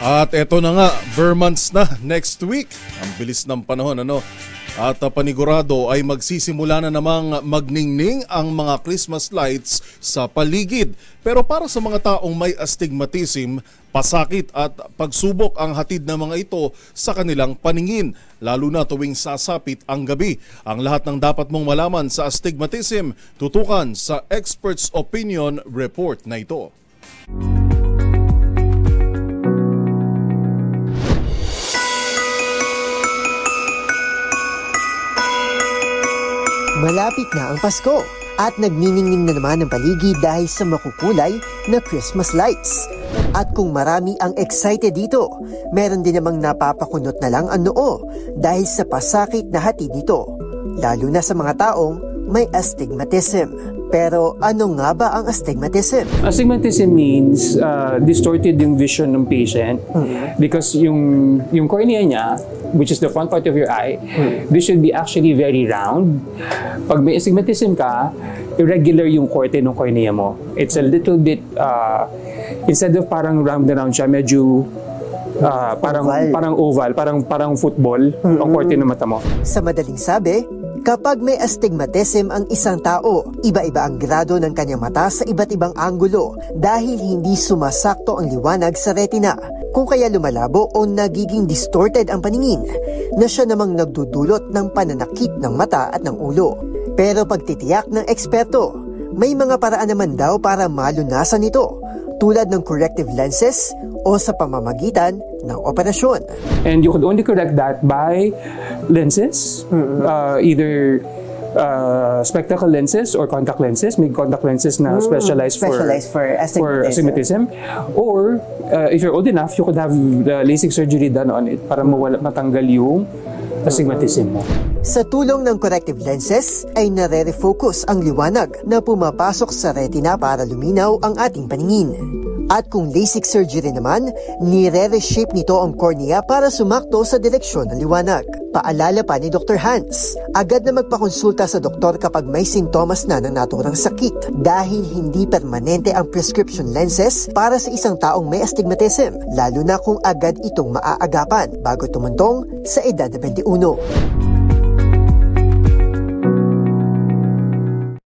At eto na nga, Vermonts na next week. Ang bilis ng panahon, ano? At panigurado ay magsisimula na namang magningning ang mga Christmas lights sa paligid. Pero para sa mga taong may astigmatism, pasakit at pagsubok ang hatid ng mga ito sa kanilang paningin, lalo na tuwing sasapit ang gabi. Ang lahat ng dapat mong malaman sa astigmatism, tutukan sa Experts Opinion Report na ito. Malapit na ang Pasko at nagniningning na naman ang paligid dahil sa makukulay na Christmas lights. At kung marami ang excited dito, meron din namang napapakunot na lang ang noo dahil sa pasakit na hatid nito, lalo na sa mga taong may astigmatism. Pero ano nga ba ang astigmatism? Astigmatism means distorted yung vision ng patient because yung cornea niya, which is the front part of your eye, this should be actually very round. Pag may astigmatism ka, irregular yung korte ng cornea mo. It's a little bit, instead of parang round na round siya, medyo parang oval, parang football ang korte ng mata mo. Sa madaling sabi, kapag may astigmatism ang isang tao, iba-iba ang grado ng kanyang mata sa iba't ibang anggulo dahil hindi sumasakto ang liwanag sa retina. Kung kaya lumalabo o nagiging distorted ang paningin, na siya namang nagdudulot ng pananakit ng mata at ng ulo. Pero pagtitiyak ng eksperto, may mga paraan naman daw para malunasan ito, tulad ng corrective lenses o sa pamamagitan ng operasyon. And you could only correct that by lenses, either spectacle lenses or contact lenses. May contact lenses na specialized for astigmatism. Or if you're old enough, you could have the LASIK surgery done on it para matanggal yung astigmatism mo. Sa tulong ng corrective lenses ay nare-refocus ang liwanag na pumapasok sa retina para luminaw ang ating paningin. At kung LASIK surgery naman, nire-reshape nito ang cornea para sumakto sa direksyon ng liwanag. Paalala pa ni Dr. Hans, agad na magpakonsulta sa doktor kapag may sintomas na ng naturang sakit dahil hindi permanente ang prescription lenses para sa isang taong may astigmatism, lalo na kung agad itong maaagapan bago tumantong sa edad na 21.